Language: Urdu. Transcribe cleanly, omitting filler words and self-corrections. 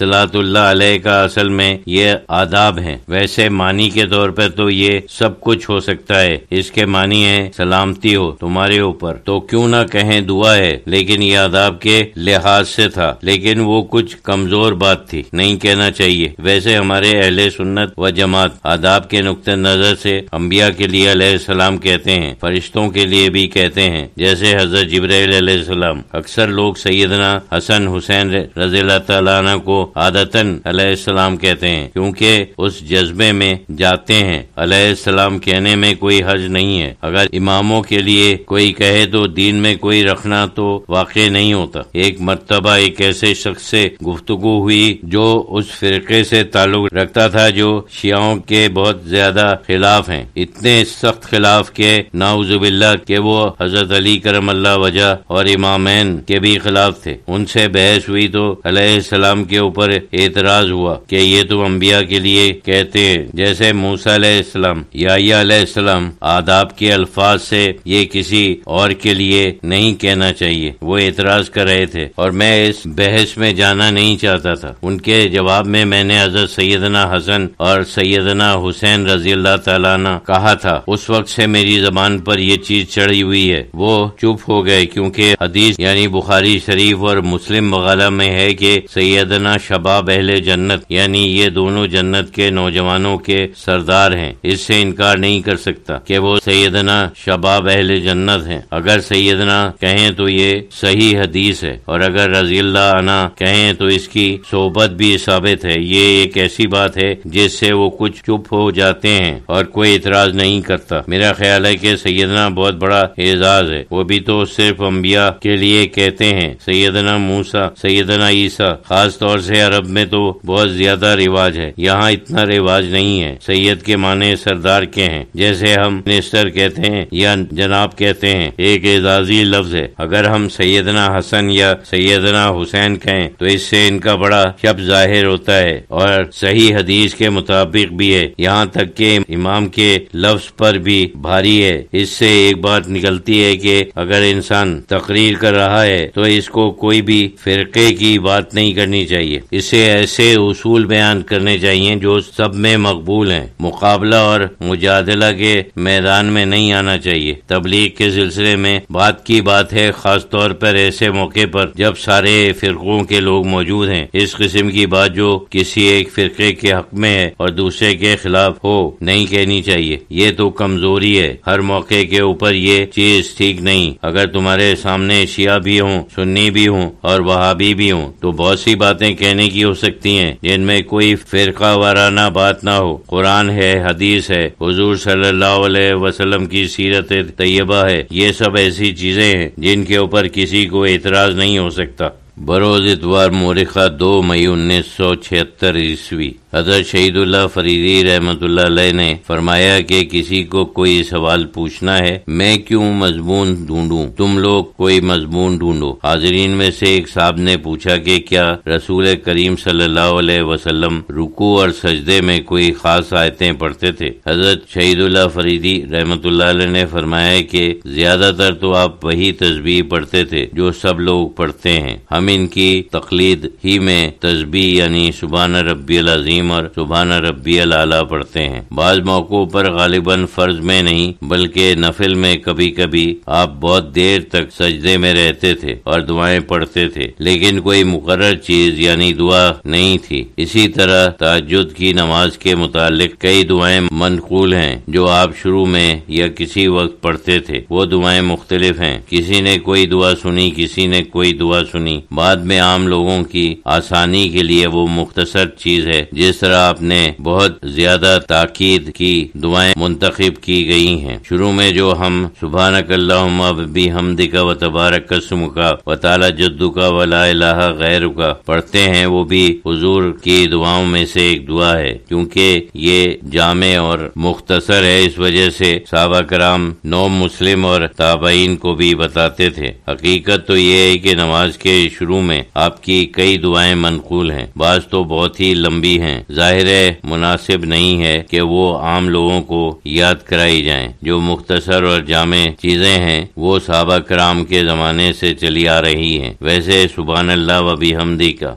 صلاۃ اللہ علیہ کا اصل میں یہ آداب ہیں، ویسے معنی کے طور پر تو یہ سب کچھ ہو سکتا ہے، اس کے معنی ہے سلامتی ہو تمہارے اوپر، تو کیوں نہ کہیں دعا ہے، لیکن یہ آداب کے لحاظ سے تھا، لیکن وہ کچھ کمزور بات تھی، نہیں کہنا چاہیے۔ ویسے ہمارے اہل سنت و جماعت آداب کے نقطہ نظر سے انبیاء کے لیے علیہ السلام کہتے ہیں، فرشتوں کے لیے بھی کہتے ہیں، جیسے حضرت جبرائیل علیہ السلام۔ اکثر لوگ سیدنا حسن حسین رضی اللہ تعالیٰ عنہ کو عادتاً علیہ السلام کہتے ہیں، کیونکہ اس جذبے میں جاتے ہیں۔ علیہ السلام کہنے میں کوئی حرج نہیں ہے، اگر اماموں کے لیے کوئی کہے تو دین میں کوئی رکھنا تو واقع نہیں ہوتا۔ ایک مرتبہ ایک ایسے شخص سے گفتگو ہوئی جو اس فرقے سے تعلق رکھتا تھا جو شیعوں کے بہت زیادہ خلاف ہیں، اتنے سخت خلاف کے نعوذ باللہ کہ وہ حضرت علی کرم اللہ وجہ اور امامین کے بھی خلاف تھے۔ ان سے بحث ہوئی تو علیہ السلام کے اوپر اعتراض ہوا کہ یہ تو انبیاء کے لیے کہتے ہیں، جیسے موسیٰ علیہ السلام، یحییٰ علیہ السلام، آداب کے الفاظ سے یہ کسی اور کے لیے نہیں کہنا چاہیے۔ وہ اعتراض کر رہے تھے اور میں اس بحث میں جانا نہیں چاہتا تھا۔ ان کے جواب میں میں نے حضرت سیدنا حسن اور سیدنا حسین رضی اللہ تعالیٰ عنہ کہا تھا، اس وقت سے میری زبان پر یہ چیز چڑھی ہوئی ہے۔ وہ چپ ہو گئے کیونکہ حدیث یعنی بخاری شریف اور مسلم وغیرہ میں ہے کہ سیدنا شباب اہل جنت، یعنی یہ دونوں جنت کے نوجوانوں کے سردار ہیں۔ اس سے انکار نہیں کر سکتا کہ وہ سیدنا شباب اہل جنت ہیں۔ اگر سیدنا کہیں تو یہ صحیح حدیث ہے، اور اگر رضی اللہ عنہ کہیں تو اس کی صحبت بھی ثابت ہے۔ یہ ایک ایسی بات ہے جس سے وہ کچھ چپ ہو جاتے ہیں اور کوئی اعتراض نہیں کرتا۔ میرا خیال ہے کہ سیدنا بہت بڑا اعزاز ہے، وہ بھی تو صرف انبیاء کے لیے کہتے ہیں۔ سیدنا موسیٰ، سیدنا عیسیٰ، خاص طور سے عرب میں تو بہت زیادہ رواج ہے، یہاں اتنا رواج نہیں ہے۔ سید کے معنی سردار کے ہیں، جیسے ہم منسٹر کہتے ہیں یا جناب کہتے ہیں، ایک اعزازی لفظ ہے۔ اگر ہم سیدنا حسن یا سیدنا حسین کہیں تو اس سے ان کا بڑا شب ظاہر ہوتا ہے اور صحیح حدیث کے مطابق بھی ہے، یہاں تک کہ امام کے لفظ پر بھی بھاری ہے۔ اس سے ایک بات نکلتی ہے کہ اگر انسان تقریر کر رہا ہے تو اس کو کوئی بھی فرقے کی بات نہیں کرنی چاہیے، اسے ایسے اصول بیان کرنے چاہیے جو سب میں مقبول ہیں۔ مقابلہ اور مجادلہ کے میدان میں نہیں آنا چاہیے۔ تبلیغ کے سلسلے میں بات کی بات ہے، خاص طور پر ایسے موقع پر جب سارے فرقوں کے لوگ موجود ہیں۔ اس قسم کی بات جو کسی ایک فرقے کے حق میں ہے اور دوسرے کے خلاف ہو نہیں کہنی چاہیے، یہ تو کمزوری ہے۔ ہر موقع کے اوپر یہ چیز ٹھیک نہیں۔ اگر تمہارے سامنے شیعہ بھی ہوں، سنی بھی ہوں اور وہابی بھی ہوں تو بہت سی باتیں کہنے کی ہو سکتی ہیں جن میں کوئی فرقہ وارانہ بات نہ ہو۔ قرآن ہے، حدیث ہے، حضور صلی اللہ علیہ وسلم کی سیرت طیبہ ہے، یہ سب ایسی چیزیں ہیں جن کے اوپر کسی کو اعتراض نہیں ہو سکتا۔ بروز اتوار مورخہ 2 مئی 1976 عیسوی، حضرت شہید اللہ فریدی رحمۃ اللہ علیہ نے فرمایا کہ کسی کو کوئی سوال پوچھنا ہے، میں کیوں مضمون ڈھونڈوں، تم لوگ کوئی مضمون ڈھونڈو۔ حاضرین میں سے ایک صاحب نے پوچھا کہ کیا رسول کریم صلی اللہ علیہ وسلم رکوع اور سجدے میں کوئی خاص آیتیں پڑھتے تھے؟ حضرت شہید اللہ فریدی رحمۃ اللہ علیہ نے فرمایا کہ زیادہ تر تو آپ وہی تسبیح پڑھتے تھے جو سب لوگ پڑھتے ہیں، ہم ان کی تقلید ہی میں تسبیح یعنی سبحان ربی العظیم اور سبحان ربی الاعلیٰ پڑھتے ہیں۔ بعض موقعوں پر غالباً فرض میں نہیں بلکہ نفل میں کبھی کبھی آپ بہت دیر تک سجدے میں رہتے تھے اور دعائیں پڑھتے تھے، لیکن کوئی مقرر چیز یعنی دعا نہیں تھی۔ اسی طرح تہجد کی نماز کے متعلق کئی دعائیں منقول ہیں جو آپ شروع میں یا کسی وقت پڑھتے تھے، وہ دعائیں مختلف ہیں، کسی نے کوئی دعا سنی، کسی نے کوئی دعا سنی۔ بعد میں عام لوگوں کی آسانی کے لیے وہ مختصر چیز ہے، جس طرح آپ نے بہت زیادہ تاکید کی دعائیں منتخب کی گئی ہیں۔ شروع میں جو ہم سبحانک اللہم بحمدک و تبارک اسمک و تعالی جدک و لا الہ غیرک پڑھتے ہیں، وہ بھی حضور کی دعاؤں میں سے ایک دعا ہے۔ کیونکہ یہ جامع اور مختصر ہے، اس وجہ سے صحابہ کرام نو مسلم اور تابعین کو بھی بتاتے تھے۔ حقیقت تو یہ ہے کہ نماز کے شروع میں آپ کی کئی دعائیں منقول ہیں، بعض تو بہت ہی لمبی ہیں۔ ظاہر ہے مناسب نہیں ہے کہ وہ عام لوگوں کو یاد کرائی جائیں۔ جو مختصر اور جامع چیزیں ہیں وہ صحابہ کرام کے زمانے سے چلی آ رہی ہیں۔ ویسے سبحان اللہ و بحمدہ کا